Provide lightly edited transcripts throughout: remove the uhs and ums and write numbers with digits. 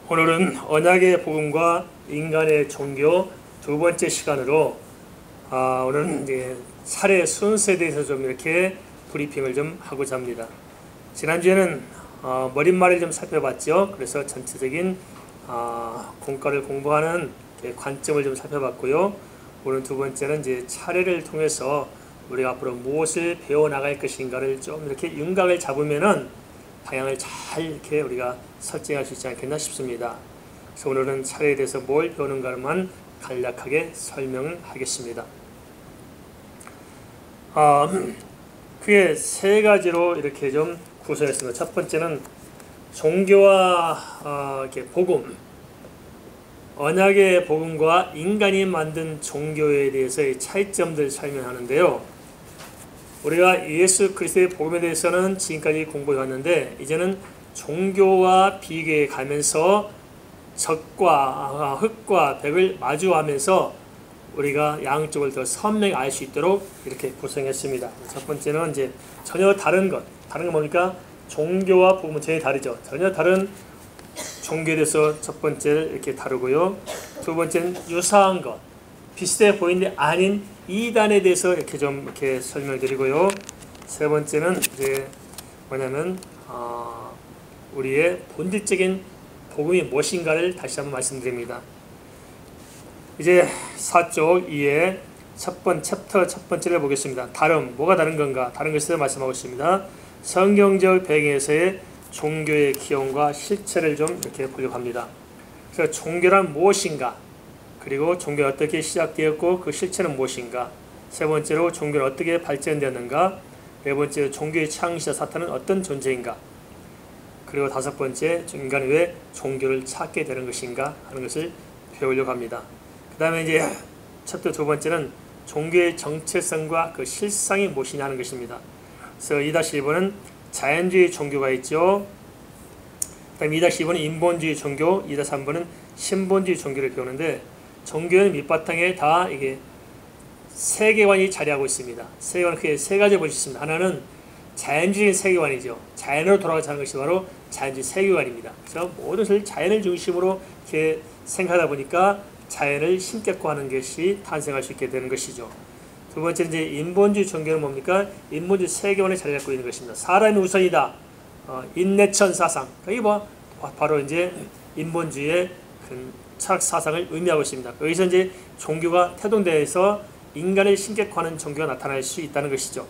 오늘은 언약의 복음과 인간의 종교 두 번째 시간으로 오늘은 이제 차례 순서에 대해서 좀 이렇게 브리핑을 좀 하고자 합니다. 지난주에는 머릿말을 좀 살펴봤죠. 그래서 전체적인 공과를 공부하는 관점을 좀 살펴봤고요. 오늘 두 번째는 이제 차례를 통해서 우리가 앞으로 무엇을 배워 나갈 것인가를 좀 이렇게 윤곽을 잡으면은 방향을 잘 이렇게 우리가 설정할 수 있지 않겠나 싶습니다. 그래서 오늘은 차례에 대해서 뭘 배우는가만 간략하게 설명하겠습니다. 그게 세 가지로 이렇게 좀 구성했습니다. 첫 번째는 종교와 이렇게 복음, 언약의 복음과 인간이 만든 종교에 대해서의 차이점들 설명하는데요. 우리가 예수 그리스도의 복음에 대해서는 지금까지 공부해 왔는데 이제는 종교와 비교해 가면서 적과 흑과 백을 마주하면서 우리가 양쪽을 더 선명히 알 수 있도록 이렇게 구성했습니다. 첫 번째는 이제 전혀 다른 것, 다른 건 뭡니까? 종교와 복음은 전혀 다르죠. 전혀 다른 종교에 대해서 첫 번째를 이렇게 다루고요. 두 번째는 유사한 것, 비슷해 보이는데 아닌 이단에 대해서 이렇게 좀 이렇게 설명드리고요. 세 번째는 이제 뭐냐면 우리의 본질적인 복음이 무엇인가를 다시 한번 말씀드립니다. 이제 4쪽 2의 챕터 첫 번째를 보겠습니다. 다름, 뭐가 다른 건가? 다른 것에 대해서 말씀하고 있습니다. 성경적 배경에서의 종교의 기원과 실체를 좀 이렇게 보려고 합니다. 그래서 종교란 무엇인가? 그리고 종교는 어떻게 시작되었고 그 실체는 무엇인가? 세 번째로 종교는 어떻게 발전되었는가? 네 번째로 종교의 창시자 사탄은 어떤 존재인가? 그리고 다섯 번째, 인간이 왜 종교를 찾게 되는 것인가 하는 것을 배우려고 합니다. 그 다음에 이제 챕터 두 번째는 종교의 정체성과 그 실상이 무엇이냐 하는 것입니다. 그래서 2-1번은 자연주의 종교가 있죠. 그 다음에 2-2번은 인본주의 종교, 2-3번은 신본주의 종교를 배우는데 종교는 밑바탕에 다 이게 세계관이 자리하고 있습니다. 세계관은 크게 세 가지 볼 수 있습니다. 하나는 자연주의 세계관이죠. 자연으로 돌아가자는 것이 바로 자연주의 세계관입니다. 그래서 모든 것을 자연을 중심으로 이렇게 생각하다 보니까 자연을 신격화 하는 것이 탄생할 수 있게 되는 것이죠. 두 번째 이제 인본주의 종교는 뭡니까? 인본주의 세계관에 자리 잡고 있는 것입니다. 사람이 우선이다. 인내천 사상. 이게 뭐 바로 이제 인본주의의 철학 사상을 의미하고 있습니다. 여기서 이제 종교가 태동돼서 인간을 신격화하는 종교가 나타날 수 있다는 것이죠.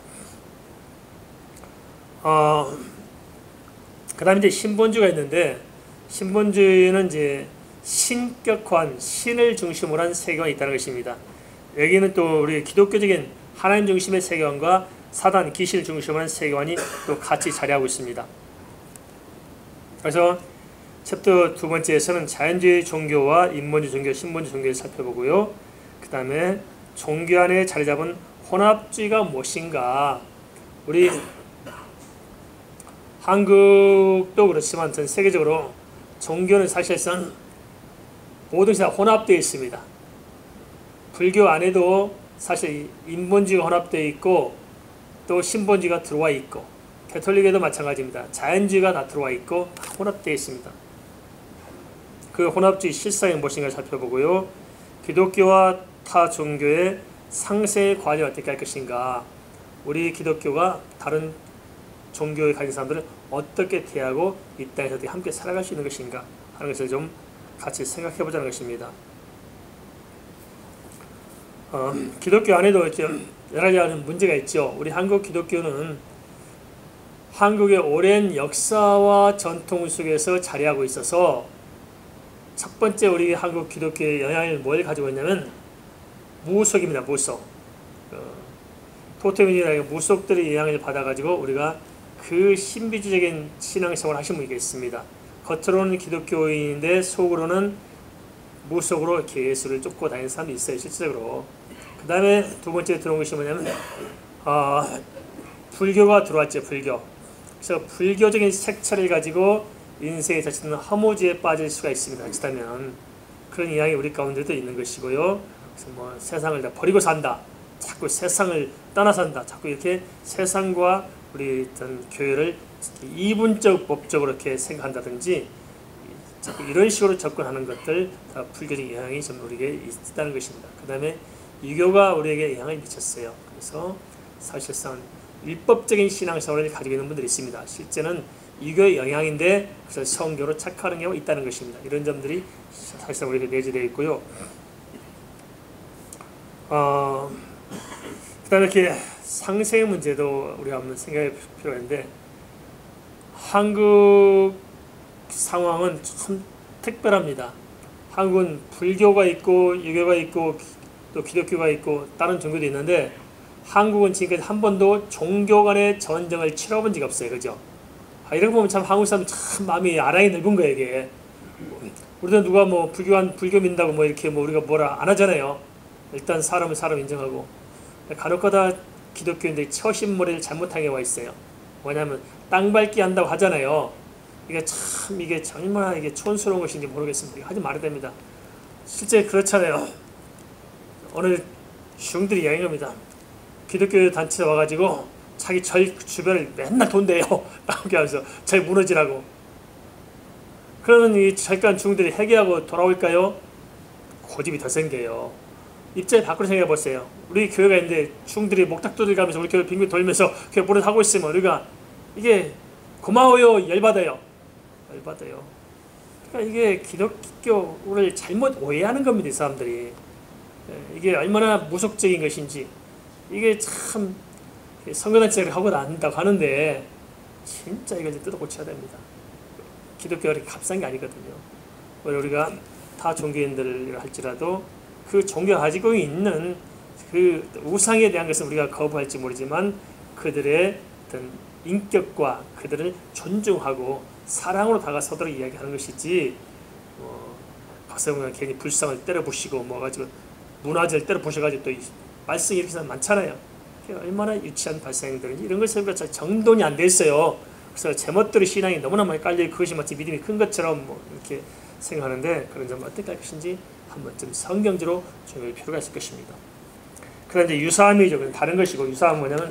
그 다음에 이제 신본주의가 있는데, 신본주의는 이제 신격화한 신을 중심으로 한 세계관이 있다는 것입니다. 여기는 또 우리 기독교적인 하나님 중심의 세계관과 사단, 귀신을 중심으로 한 세계관이 또 같이 자리하고 있습니다. 그래서 챕터 두 번째에서는 자연주의 종교와 인본주의 종교, 신본주의 종교를 살펴보고요. 그 다음에 종교 안에 자리 잡은 혼합주의가 무엇인가. 우리 한국도 그렇지만 전 세계적으로 종교는 사실상 모든 것이 다 혼합되어 있습니다. 불교 안에도 사실 인본주의가 혼합되어 있고 또 신본주의가 들어와 있고 가톨릭에도 마찬가지입니다. 자연주의가 다 들어와 있고 혼합되어 있습니다. 그 혼합주의 실상이 무엇인가 살펴보고요. 기독교와 타 종교의 상생의 과정을 어떻게 할 것인가. 우리 기독교가 다른 종교에 가진 사람들을 어떻게 대하고 이 땅에서 어떻게 함께 살아갈 수 있는 것인가 하는 것을 좀 같이 생각해 보자는 것입니다. 기독교 안에도 여러 가지 문제가 있죠. 우리 한국 기독교는 한국의 오랜 역사와 전통 속에서 자리하고 있어서 첫 번째 우리 한국 기독교의 영향을 뭘 가지고 있냐면 무속입니다. 무속. 토테미즘이라는 무속들의 영향을 받아가지고 우리가 그 신비주의적인 신앙생활을 하신 분이 있습니다. 겉으로는 기독교인인데 속으로는 무속으로 이렇게 예수를 쫓고 다니는 사람이 있어요. 실질적으로. 그 다음에 두 번째 들어온 것이 뭐냐면 불교가 들어왔죠. 불교. 그래서 불교적인 색채를 가지고 인생에 자칫 허무주의에 빠질 수가 있습니다. 그렇다면 그런 이야기 우리 가운데도 있는 것이고요. 그래서 뭐 세상을 다 버리고 산다. 자꾸 세상을 떠나 산다. 자꾸 이렇게 세상과 우리 어떤 교회를 이분적 법적으로 이렇게 생각한다든지 자꾸 이런 식으로 접근하는 것들 다 불교적 영향이 좀 우리에게 있다는 것입니다. 그 다음에 유교가 우리에게 영향을 미쳤어요. 그래서 사실상 율법적인 신앙생활을 가지고 있는 분들이 있습니다. 실제는 유교의 영향인데 그래서 성교로 착각하는 경우가 있다는 것입니다. 이런 점들이 사실상 우리에게 내재되어 있고요. 그 다음에 이렇게 상생 문제도 우리가 한번 생각해 필요가 있는데, 한국 상황은 참 특별합니다. 한국은 불교가 있고 유교가 있고 또 기독교가 있고 다른 종교도 있는데, 한국은 지금까지 한 번도 종교 간의 전쟁을 치러본 적이 없어요. 그죠? 이런 거 보면 참 한국 사람 참 마음이 아랑이 넓은 거예요, 이게. 우리도 누가 뭐 불교 믿는다고 뭐 이렇게 뭐 우리가 뭐라 안 하잖아요. 일단 사람은 사람 인정하고. 간혹가다 기독교인들이 처신머리를 잘못한 경우가 있어요. 뭐냐면 땅 밟기 한다고 하잖아요. 이게 참 이게 얼마나 이게 촌스러운 것인지 모르겠습니다. 이거 하지 말아야 됩니다. 실제 그렇잖아요. 오늘 중들이 여행합니다. 기독교 단체 와가지고 자기 절 주변을 맨날 돈대요. 나오게 하면서 절 무너지라고. 그러면 이 절간 중들이 회개하고 돌아올까요? 고집이 더 생겨요. 입장에 밖으로 생각해 보세요. 우리 교회가 있는데 중들이 목탁도들 가면서 우리 교회 빙빙 돌면서 교회 무릇 하고 있으면 우리가 이게 고마워요, 열받아요. 열받아요. 그러니까 이게 기독교를 잘못 오해하는 겁니다, 이 사람들이. 이게 얼마나 무속적인 것인지. 이게 참 선거단체를 하고 난다고 하는데 진짜 이걸 뜯어 고쳐야 됩니다. 기독교가 그렇게 값싼 게 아니거든요. 우리가 타 종교인들을 할지라도 그 종교가 가지고 있는 그 우상에 대한 것은 우리가 거부할지 모르지만 그들의 어떤 인격과 그들을 존중하고 사랑으로 다가서도록 이야기하는 것이지, 가서 보면 괜히 불상을 때려 부시고 뭐 가지고 문화재를 때려 부셔가지고 또 말썽이 이렇게 많잖아요. 얼마나 유치한 발상들인지 이런 것을 우리가 정돈이 안 돼 있어요. 그래서 제멋대로 신앙이 너무나 많이 깔려 그것이 마치 믿음이 큰 것처럼 뭐 이렇게 생각하는데, 그런 점을 어떻게 할 것인지 한번 좀 성경적으로 정할 필요가 있을 것입니다. 그런데 유사함이죠. 다른 것이고, 유사함은 뭐냐면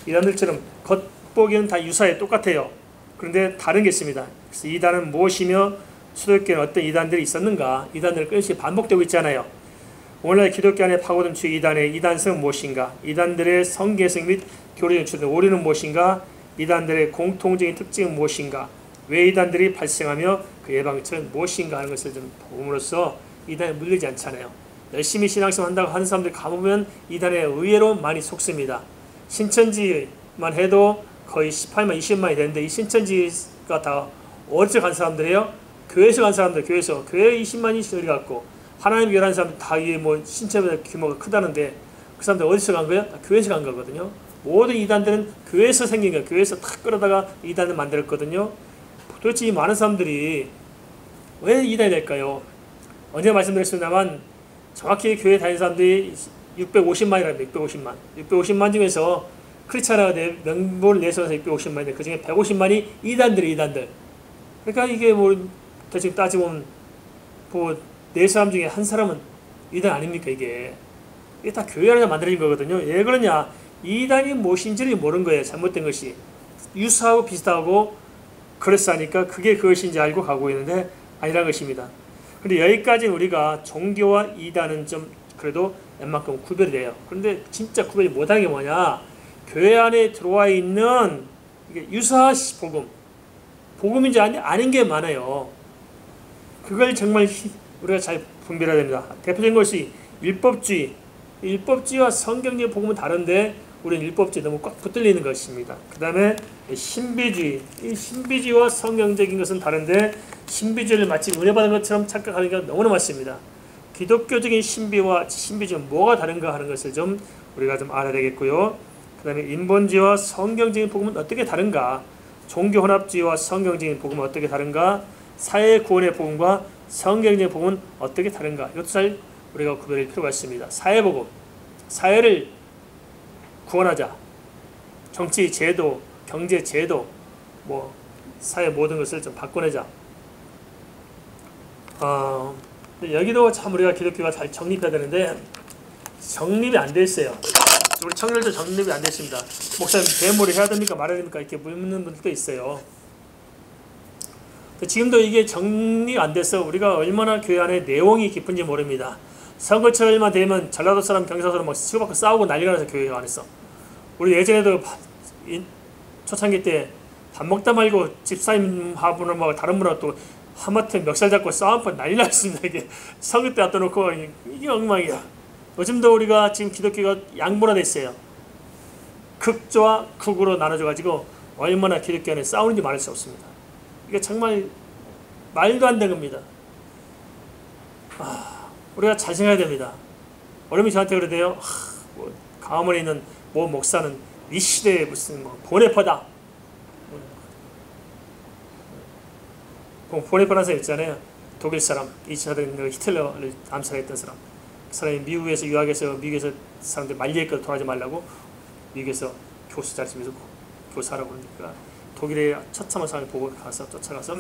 이단들처럼 겉보기는 다 유사해 똑같아요. 그런데 다른 게 있습니다. 그래서 이단은 무엇이며 초대교회는 어떤 이단들이 있었는가? 이단들은 끊임없이 반복되고 있잖아요. 오늘날 기독교 안에 파고든 주 이단의 이단성은 무엇인가? 이단들의 성계성 및 교리에 주된 오류는 무엇인가? 이단들의 공통적인 특징은 무엇인가? 왜 이단들이 발생하며 그 예방책은 무엇인가 하는 것을 좀 보므로써 이단에 물리지 않잖아요. 열심히 신앙생활 한다고 하는 사람들 가보면 이단에 의외로 많이 속습니다. 신천지만 해도 거의 18만, 20만이 되는데 이 신천지가 다 어디서 간 사람들이에요? 교회에서 간 사람들, 교회에서. 교회에 20만이 어디 갔고, 하나님 교회라는 사람들 다 이게 뭐 신체보다 규모가 크다는데 그 사람들 어디서 간 거예요? 다 교회에서 간 거거든요. 모든 이단들은 교회에서 생긴 거예요. 교회에서 탁 끌어다가 이단을 만들었거든요. 도대체 이 많은 사람들이 왜 이단이 될까요? 언제 말씀드렸습니다만 정확히 교회 다니는 사람들이 650만이랍니다. 650만. 650만 중에서 크리스찬하고 명부를 내세워서 650만인데 그 중에 150만이 이단들. 그러니까 이게 뭐 대충 따지면 뭐 네 사람 중에 한 사람은 이단 아닙니까? 이게 다 교회 안에서 만들어진 거거든요. 왜 그러냐? 이단이 무엇인지를 모르는 거예요. 잘못된 것이. 유사하고 비슷하고 그래서 하니까 그게 그것인지 알고 가고 있는데 아니라는 것입니다. 근데 여기까지는 우리가 종교와 이단은 좀 그래도 웬만큼 구별이 돼요. 그런데 진짜 구별이 못하는 게 뭐냐? 교회 안에 들어와 있는 이게 유사 복음인지 아닌 게 많아요. 그걸 정말 우리가 잘 분별해야 됩니다. 대표적인 것이 율법주의와 성경적 복음은 다른데 우리는 율법주의 너무 꽉 붙들리는 것입니다. 그 다음에 신비주의. 이 신비주의와 성경적인 것은 다른데 신비주의를 마치 은혜받은 것처럼 착각하는 게 너무나 많습니다. 기독교적인 신비와 신비주의는 뭐가 다른가 하는 것을 좀 우리가 좀 알아야 되겠고요. 그 다음에 인본주의와 성경적인 복음은 어떻게 다른가? 종교혼합주의와 성경적인 복음은 어떻게 다른가? 사회구원의 복음과 성경적인 복음은 어떻게 다른가? 이것도 잘 우리가 구별할 필요가 있습니다. 사회복음, 사회를 구원하자. 정치 제도, 경제 제도, 뭐 사회 모든 것을 좀 바꿔내자. 여기도 참 우리가 기독교가 잘 정립해야 되는데 정립이 안 돼 있어요. 우리 청년들도 정립이 안 됐습니다. 목사님 대모를 해야 됩니까 말아야 됩니까 이렇게 묻는 분들도 있어요. 지금도 이게 정리가 안 돼서 우리가 얼마나 교회 안에 내용이 깊은지 모릅니다. 선거철만 되면 전라도 사람 경상 사람 막 치고받고 싸우고 난리가 나서 교회 안에서. 우리 예전에도 초창기 때 밥 먹다 말고 집사님하고는 다른 분하고 또 하마터면 멱살 잡고 싸움고 난리 났습니다. 이게 선거 때 갖다 놓고 이게 엉망이야. 요즘도 우리가 지금 기독교가 양분화돼 있어요. 극좌와 극으로 나눠져 가지고 얼마나 기독교 안에 싸우는지 말할 수 없습니다. 이게 정말 말도 안 되는 겁니다. 우리가 잘 생각해야 됩니다. 어른이 저한테 그러대요. 강화문에 있는 모 목사는 이 시대에 무슨 보네퍼다. 보네퍼라는 사람 있잖아요. 독일 사람, 2차 대전 히틀러를 암살했던 사람. 그 사람이 미국에서 유학해서 미국에서 사람들 말리에까지 돌아가지 말라고 미국에서 교수 자리에서 교사라고 그러니까 독일의 처참한 상황을 보고 가서 쫓아가서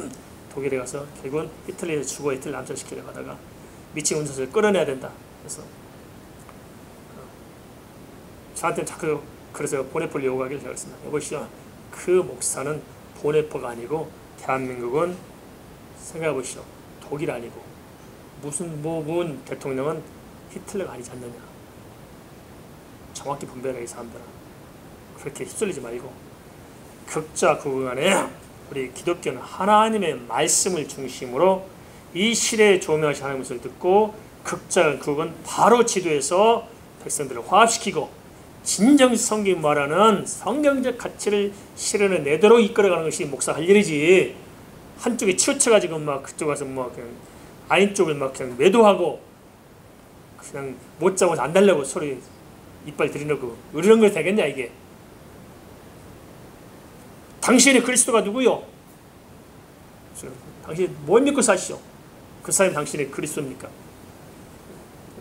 독일에 가서 결국은 히틀러에서 죽어 히틀러 암살시키려고 하다가 미친 운전수를 끌어내야 된다. 그래서 저한테는 자꾸 그래서 보네퍼를 요구하기를 제가 했습니다. 여보시오, 그 목사는 보네퍼가 아니고 대한민국은 생각해보시오. 독일 아니고 무슨 문 대통령은 히틀러가 아니지 않느냐. 정확히 분별하게 이 사람들은 그렇게 휩쓸리지 말고 극좌 극우 간에 우리 기독교는 하나님의 말씀을 중심으로 이 시대에 조명하신 하나님의 말씀을 듣고 극좌 극은 바로 지도해서 백성들을 화합시키고 진정 성경이 말하는 성경적 가치를 실현해 내도록 이끌어가는 것이 목사 할 일이지. 한쪽에 치우쳐가지고 막 그쪽 가서 뭐 그냥 아닌 쪽을 막 그냥 매도하고 그냥 못 잡아서 안 달라고 소리 이빨 들이놓고 이런 거 되겠냐 이게. 당신의 그리스도가 누구요? 당신 뭘 믿고 사시오? 그 사람이 당신의 그리스도입니까?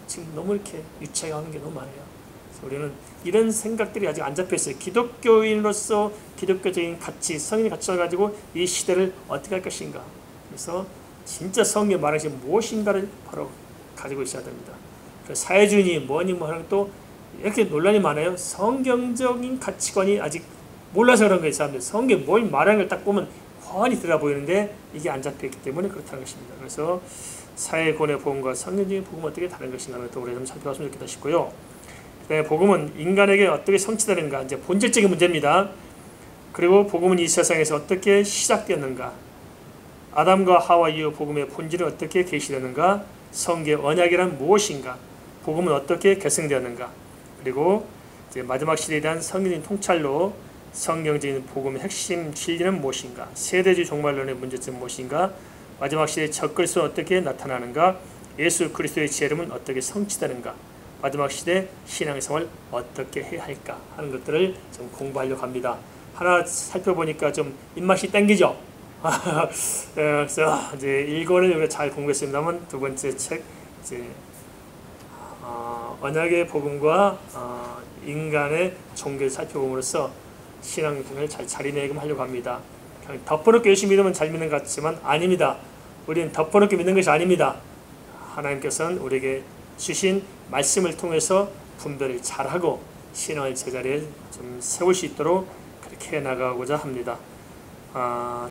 지금 너무 이렇게 유치하게 하는 게 너무 많아요. 우리는 이런 생각들이 아직 안 잡혀 있어요. 기독교인으로서 기독교적인 가치, 성인의 가치를 가지고 이 시대를 어떻게 할 것인가. 그래서 진짜 성경이 말하신 무엇인가를 바로 가지고 있어야 됩니다. 사회주의니 뭐니 뭐 하는 또 이렇게 논란이 많아요. 성경적인 가치관이 아직 몰라서 그런 거예요. 사람들 성경이 뭘 말하는 걸 딱 보면 훤히 들어 보이는데 이게 안 잡혀 있기 때문에 그렇다는 것입니다. 그래서 사회권의 복음과 성경적인 복음은 어떻게 다른 것인가를 또 우리가 좀 살펴봤으면 좋겠다 싶고요. 복음은 인간에게 어떻게 성취되는가, 이제 본질적인 문제입니다. 그리고 복음은 이 세상에서 어떻게 시작되었는가, 아담과 하와 이후 복음의 본질은 어떻게 계시되는가, 성경 언약이란 무엇인가, 복음은 어떻게 계승되었는가, 그리고 이제 마지막 시대에 대한 성경적인 통찰로 성경적인 복음의 핵심 진리는 무엇인가, 세대주의 종말론의 문제점은 무엇인가, 마지막 시대의 적그리스도는 어떻게 나타나는가, 예수 그리스도의 지혜름은 어떻게 성취되는가, 마지막 시대 신앙생활을 어떻게 해야 할까 하는 것들을 좀 공부하려고 합니다. 하나 살펴보니까 좀 입맛이 땡기죠. 그래서 이제 1권을 우리가 잘 공부했습니다만 두 번째 책 이제 언약의 복음과 인간의 종교를 살펴봄으로써 신앙생활을 잘 자리매김하려고 합니다. 그냥 덮어놓고 열심히 믿으면 잘 믿는 것 같지만 아닙니다. 우리는 덮어놓고 믿는 것이 아닙니다. 하나님께서는 우리에게 주신 말씀을 통해서 분별을 잘하고 신앙의 제자리에 좀 세울 수 있도록 그렇게 나가고자 합니다.